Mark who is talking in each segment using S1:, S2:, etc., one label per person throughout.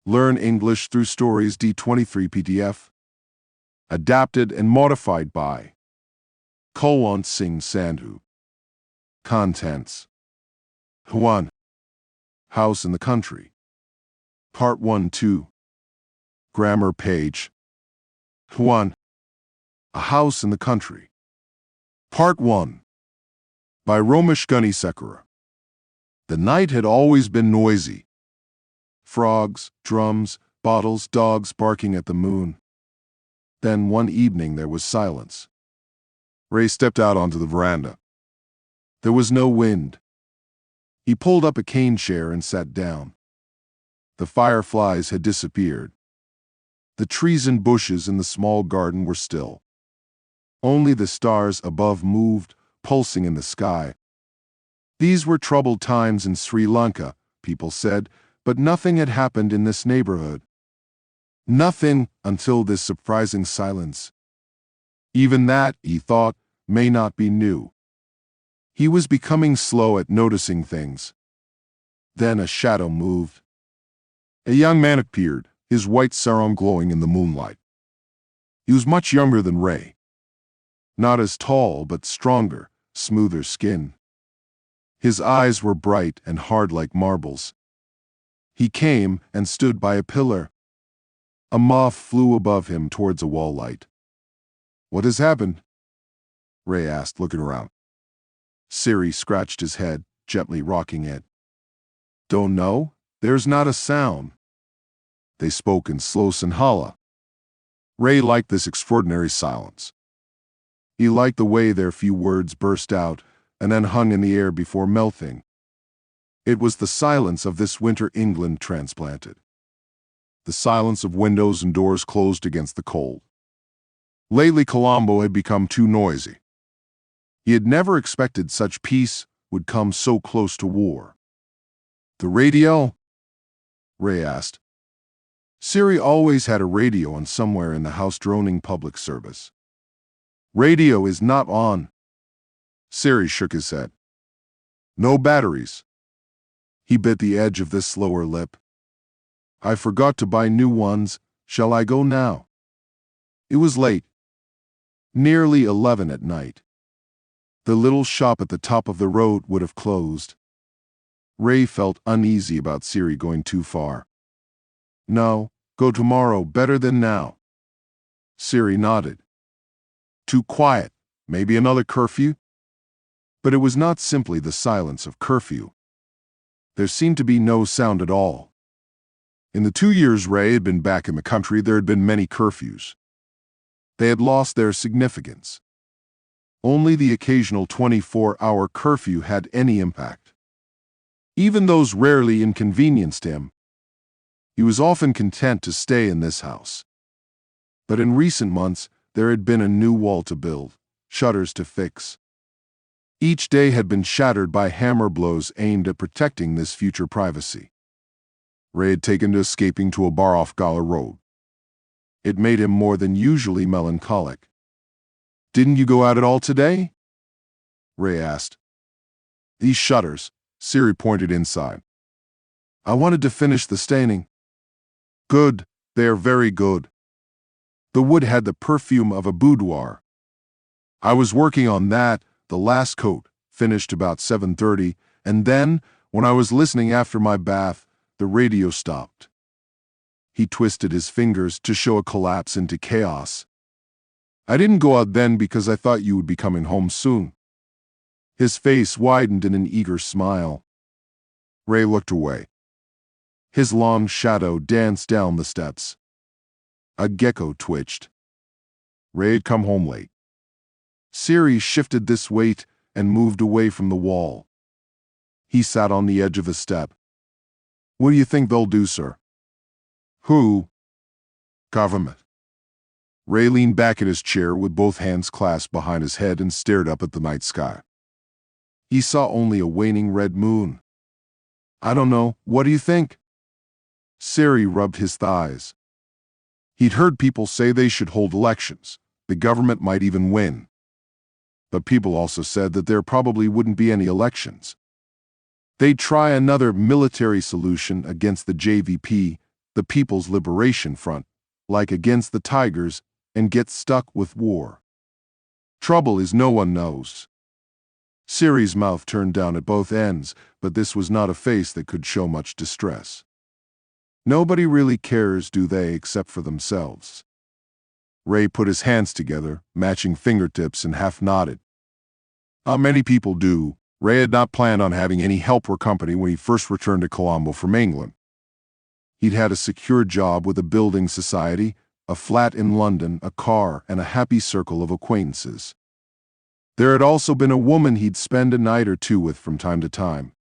S1: Learn English through stories D23 PDF. Adapted and modified by Kulwant Singh Sandhu. Contents: 1. House in the country. Part 1-2. Grammar page. 1. A house in the country. Part 1. By Romesh Gunnisekara. The night had always been noisy. Frogs, drums, bottles, dogs barking at the moon. Then one evening there was silence. Ray stepped out onto the veranda. There was no wind. He pulled up a cane chair and sat down. The fireflies had disappeared. The trees and bushes in the small garden were still. Only the stars above moved, pulsing in the sky. These were troubled times in Sri Lanka, people said, but nothing had happened in this neighborhood. Nothing until this surprising silence. Even that, he thought, may not be new. He was becoming slow at noticing things. Then a shadow moved. A young man appeared, his white sarong glowing in the moonlight. He was much younger than Ray. Not as tall, but stronger, smoother skin. His eyes were bright and hard like marbles. He came and stood by a pillar. A moth flew above him towards a wall light. "What has happened?" Ray asked, looking around. Siri scratched his head, gently rocking it. "Don't know. There's not a sound." They spoke in slow Sinhala. Ray liked this extraordinary silence. He liked the way their few words burst out and then hung in the air before melting. It was the silence of this winter England transplanted. The silence of windows and doors closed against the cold. Lately Colombo had become too noisy. He had never expected such peace would come so close to war. "The radio?" Ray asked. Siri always had a radio on somewhere in the house, droning public service. "Radio is not on." Siri shook his head. "No batteries." He bit the edge of this lower lip. "I forgot to buy new ones. Shall I go now?" It was late. Nearly 11 at night. The little shop at the top of the road would have closed. Ray felt uneasy about Siri going too far. "No, go tomorrow, better than now." Siri nodded. "Too quiet, maybe another curfew?" But it was not simply the silence of curfew. There seemed to be no sound at all. In the 2 years Ray had been back in the country, there had been many curfews. They had lost their significance. Only the occasional 24-hour curfew had any impact. Even those rarely inconvenienced him. He was often content to stay in this house. But in recent months, there had been a new wall to build, shutters to fix. Each day had been shattered by hammer blows aimed at protecting this future privacy. Ray had taken to escaping to a bar off Gala Road. It made him more than usually melancholic. "Didn't you go out at all today?" Ray asked. "These shutters," Siri pointed inside. "I wanted to finish the staining." "Good, they are very good." The wood had the perfume of a boudoir. "I was working on that, the last coat, finished about 7:30, and then, when I was listening after my bath, the radio stopped." He twisted his fingers to show a collapse into chaos. "I didn't go out then because I thought you would be coming home soon." His face widened in an eager smile. Ray looked away. His long shadow danced down the steps. A gecko twitched. Ray had come home late. Siri shifted this weight and moved away from the wall. He sat on the edge of the step. "What do you think they'll do, sir?" "Who?" "Government." Ray leaned back in his chair with both hands clasped behind his head and stared up at the night sky. He saw only a waning red moon. "I don't know. What do you think?" Siri rubbed his thighs. He'd heard people say they should hold elections. The government might even win. But people also said that there probably wouldn't be any elections. They'd try another military solution against the JVP, the People's Liberation Front, like against the Tigers, and get stuck with war. Trouble is no one knows. Siri's mouth turned down at both ends, but this was not a face that could show much distress. Nobody really cares, do they, except for themselves? Ray put his hands together, matching fingertips, and half nodded. Many people do. Ray had not planned on having any help or company when he first returned to Colombo from England. He'd had a secure job with a building society, a flat in London, a car, and a happy circle of acquaintances. There had also been a woman he'd spend a night or two with from time to time.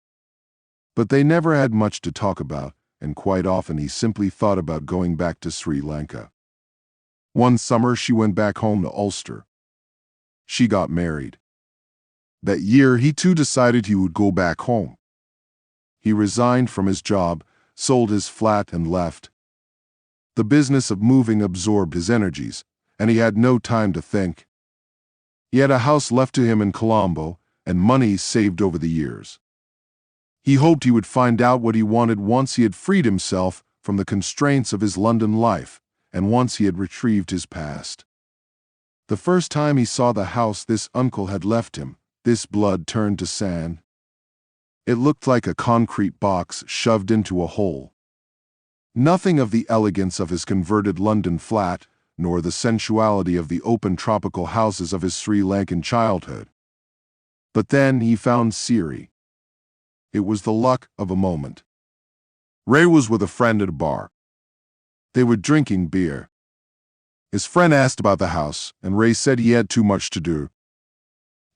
S1: But they never had much to talk about, and quite often he simply thought about going back to Sri Lanka. One summer she went back home to Ulster. She got married. That year he too decided he would go back home. He resigned from his job, sold his flat, and left. The business of moving absorbed his energies, and he had no time to think. He had a house left to him in Colombo, and money saved over the years. He hoped he would find out what he wanted once he had freed himself from the constraints of his London life, and once he had retrieved his past. The first time he saw the house this uncle had left him, this blood turned to sand. It looked like a concrete box shoved into a hole. Nothing of the elegance of his converted London flat, nor the sensuality of the open tropical houses of his Sri Lankan childhood. But then he found Siri. It was the luck of a moment. Ray was with a friend at a bar. They were drinking beer. His friend asked about the house, and Ray said he had too much to do.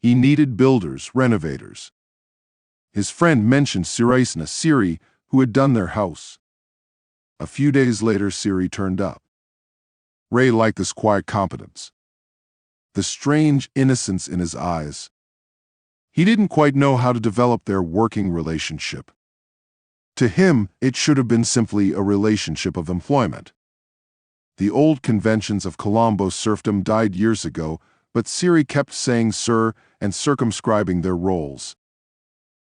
S1: He needed builders, renovators. His friend mentioned Siri, who had done their house. A few days later, Siri turned up. Ray liked this quiet competence, the strange innocence in his eyes. He didn't quite know how to develop their working relationship. To him, it should have been simply a relationship of employment. The old conventions of Colombo serfdom died years ago, but Siri kept saying sir and circumscribing their roles.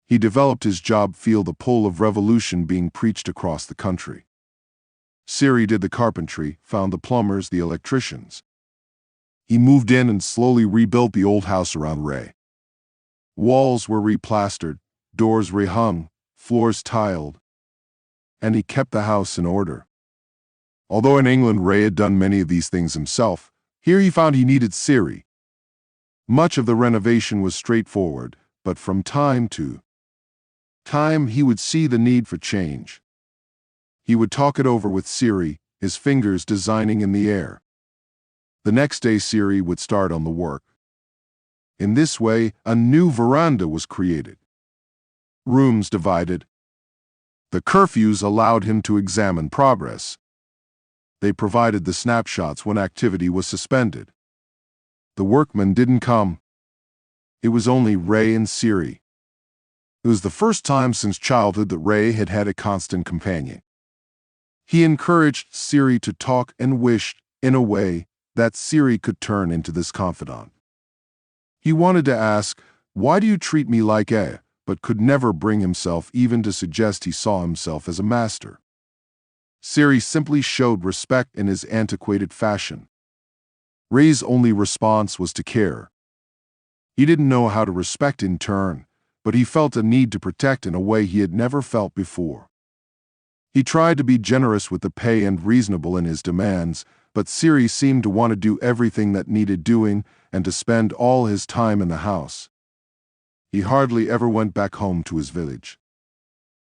S1: He developed his job feel the pull of revolution being preached across the country. Siri did the carpentry, found the plumbers, the electricians. He moved in and slowly rebuilt the old house around Ray. Walls were replastered, doors rehung, floors tiled, and he kept the house in order. Although in England Ray had done many of these things himself, here he found he needed Siri. Much of the renovation was straightforward, but from time to time he would see the need for change. He would talk it over with Siri, his fingers designing in the air. The next day Siri would start on the work. In this way, a new veranda was created. Rooms divided. The curfews allowed him to examine progress. They provided the snapshots when activity was suspended. The workmen didn't come. It was only Ray and Siri. It was the first time since childhood that Ray had had a constant companion. He encouraged Siri to talk and wished, in a way, that Siri could turn into this confidant. He wanted to ask, "Why do you treat me like a?" but could never bring himself even to suggest he saw himself as a master. Siri simply showed respect in his antiquated fashion. Ray's only response was to care. He didn't know how to respect in turn, but he felt a need to protect in a way he had never felt before. He tried to be generous with the pay and reasonable in his demands, but Siri seemed to want to do everything that needed doing and to spend all his time in the house. He hardly ever went back home to his village.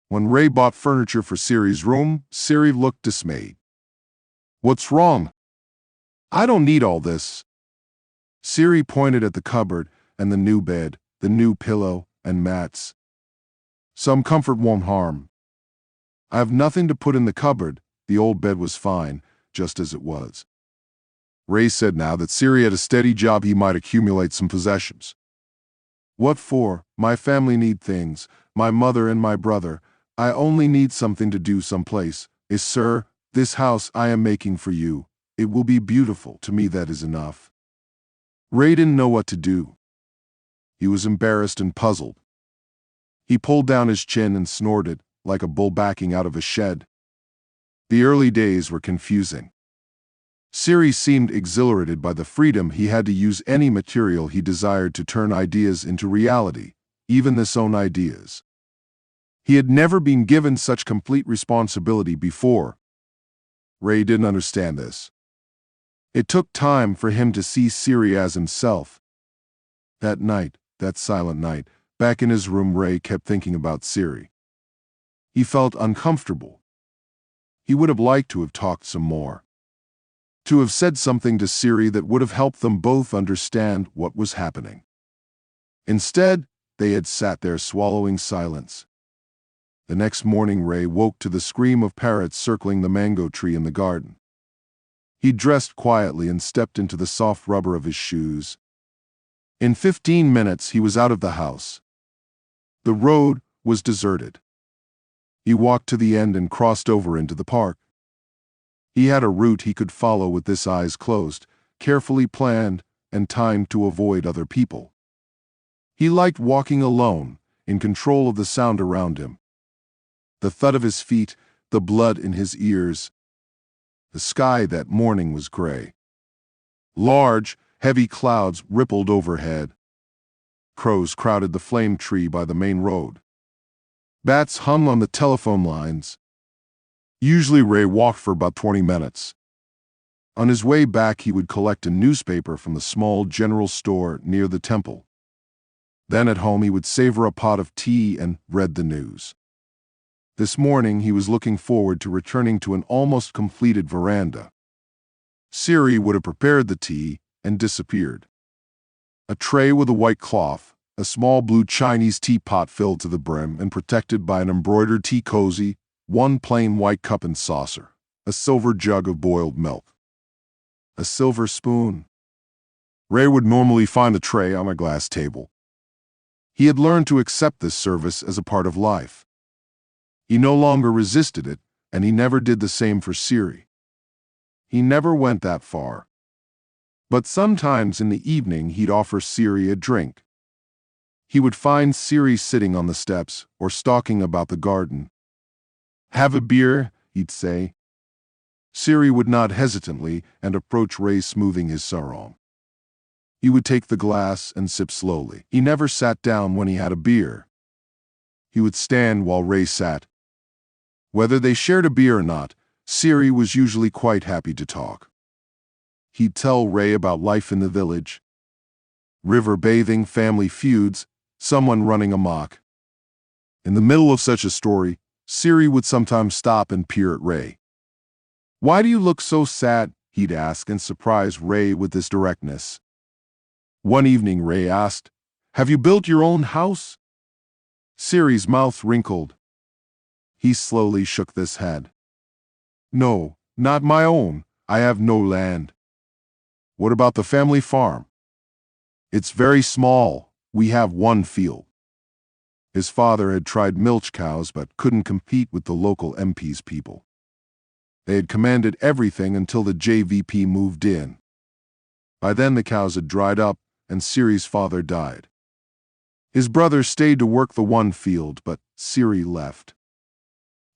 S1: When Ray bought furniture for Siri's room, Siri looked dismayed. "What's wrong? I don't need all this." Siri pointed at the cupboard and the new bed, the new pillow and mats. "Some comfort won't harm. I have nothing to put in the cupboard." The old bed was fine, just as it was. Ray said now that Siri had a steady job he might accumulate some possessions. "What for? My family need things, my mother and my brother. I only need something to do someplace. Sir, this house I am making for you. It will be beautiful. To me that is enough." Ray didn't know what to do. He was embarrassed and puzzled. He pulled down his chin and snorted, like a bull backing out of a shed. The early days were confusing. Siri seemed exhilarated by the freedom he had to use any material he desired to turn ideas into reality, even his own ideas. He had never been given such complete responsibility before. Ray didn't understand this. It took time for him to see Siri as himself. That night, that silent night, back in his room, Ray kept thinking about Siri. He felt uncomfortable. He would have liked to have talked some more. To have said something to Siri that would have helped them both understand what was happening. Instead, they had sat there swallowing silence. The next morning, Ray woke to the scream of parrots circling the mango tree in the garden. He dressed quietly and stepped into the soft rubber of his shoes. In 15 minutes, he was out of the house. The road was deserted. He walked to the end and crossed over into the park. He had a route he could follow with his eyes closed, carefully planned and timed to avoid other people. He liked walking alone, in control of the sound around him. The thud of his feet, the blood in his ears. The sky that morning was gray. Large, heavy clouds rippled overhead. Crows crowded the flame tree by the main road. Bats hung on the telephone lines. Usually Ray walked for about 20 minutes. On his way back, he would collect a newspaper from the small general store near the temple. Then at home, he would savor a pot of tea and read the news. This morning, he was looking forward to returning to an almost completed veranda. Siri would have prepared the tea and disappeared. A tray with a white cloth, a small blue Chinese teapot filled to the brim and protected by an embroidered tea cozy, one plain white cup and saucer, a silver jug of boiled milk. A silver spoon. Ray would normally find the tray on a glass table. He had learned to accept this service as a part of life. He no longer resisted it, and he never did the same for Siri. He never went that far. But sometimes in the evening he'd offer Siri a drink. He would find Siri sitting on the steps or stalking about the garden. "Have a beer," he'd say. Siri would nod hesitantly and approach Ray, smoothing his sarong. He would take the glass and sip slowly. He never sat down when he had a beer. He would stand while Ray sat. Whether they shared a beer or not, Siri was usually quite happy to talk. He'd tell Ray about life in the village. River bathing, family feuds, someone running amok. In the middle of such a story, Siri would sometimes stop and peer at Ray. "Why do you look so sad?" he'd ask, and surprise Ray with this directness. One evening Ray asked, "Have you built your own house?" Siri's mouth wrinkled. He slowly shook his head. "No, not my own. I have no land." "What about the family farm?" "It's very small. We have one field." His father had tried milch cows but couldn't compete with the local MP's people. They had commanded everything until the JVP moved in. By then the cows had dried up and Siri's father died. His brother stayed to work the one field, but Siri left.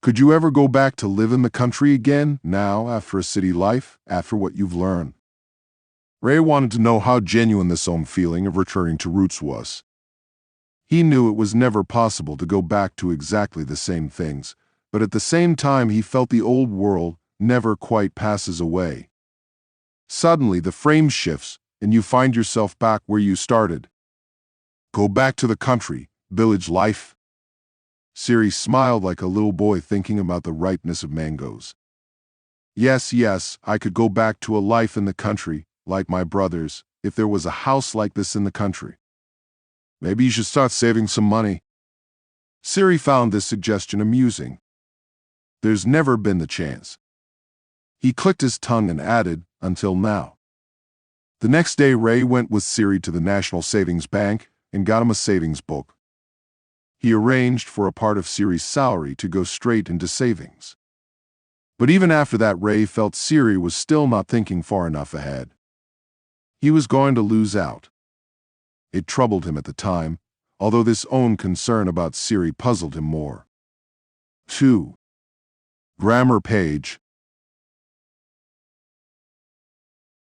S1: "Could you ever go back to live in the country again, now, after a city life, after what you've learned?" Ray wanted to know how genuine this own feeling of returning to roots was. He knew it was never possible to go back to exactly the same things, but at the same time he felt the old world never quite passes away. Suddenly the frame shifts, and you find yourself back where you started. Go back to the country, village life. Siri smiled like a little boy thinking about the ripeness of mangoes. Yes, I could go back to a life in the country, like my brothers, if there was a house like this in the country. Maybe you should start saving some money. Siri found this suggestion amusing. There's never been the chance. He clicked his tongue and added, until now. The next day Ray went with Siri to the National Savings Bank and got him a savings book. He arranged for a part of Siri's salary to go straight into savings. But even after that, Ray felt Siri was still not thinking far enough ahead. He was going to lose out. It troubled him at the time, although this own concern about Siri puzzled him more. 2. Grammar page.